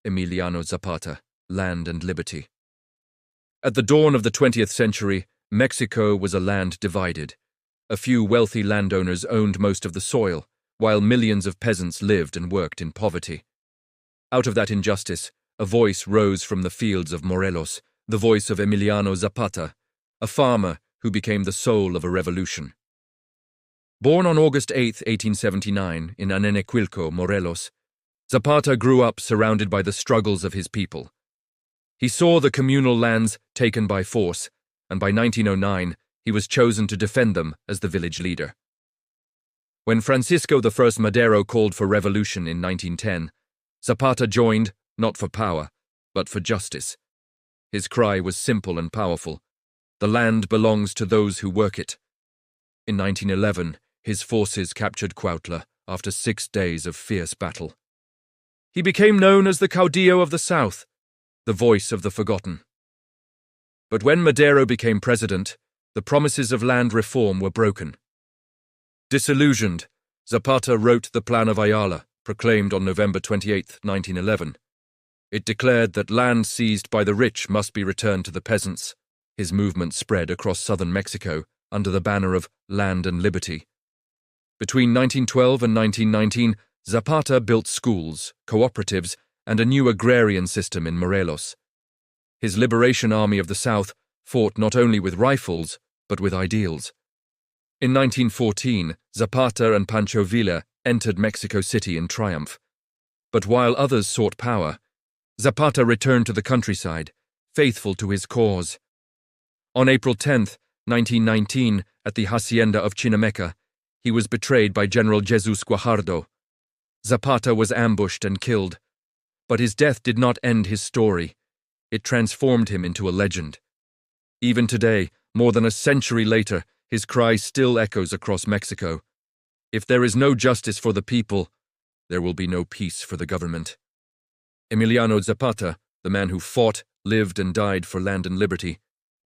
Emiliano Zapata, Land and Liberty. At the dawn of the 20th century, Mexico was a land divided. A few wealthy landowners owned most of the soil, while millions of peasants lived and worked in poverty. Out of that injustice, a voice rose from the fields of Morelos, the voice of Emiliano Zapata, a farmer who became the soul of a revolution. Born on August 8, 1879, in Anenequilco, Morelos, Zapata grew up surrounded by the struggles of his people. He saw the communal lands taken by force, and by 1909, he was chosen to defend them as the village leader. When Francisco I Madero called for revolution in 1910, Zapata joined, not for power, but for justice. His cry was simple and powerful: the land belongs to those who work it. In 1911, his forces captured Cuautla after 6 days of fierce battle. He became known as the Caudillo of the South, the voice of the forgotten. But when Madero became president, the promises of land reform were broken. Disillusioned, Zapata wrote the Plan of Ayala, proclaimed on November 28, 1911. It declared that land seized by the rich must be returned to the peasants. His movement spread across southern Mexico under the banner of Land and Liberty. Between 1912 and 1919, Zapata built schools, cooperatives, and a new agrarian system in Morelos. His Liberation Army of the South fought not only with rifles, but with ideals. In 1914, Zapata and Pancho Villa entered Mexico City in triumph. But while others sought power, Zapata returned to the countryside, faithful to his cause. On April 10, 1919, at the hacienda of Chinameca, he was betrayed by General Jesus Guajardo. Zapata was ambushed and killed, but his death did not end his story. It transformed him into a legend. Even today, more than a century later, his cry still echoes across Mexico. If there is no justice for the people, there will be no peace for the government. Emiliano Zapata, the man who fought, lived, and died for land and liberty,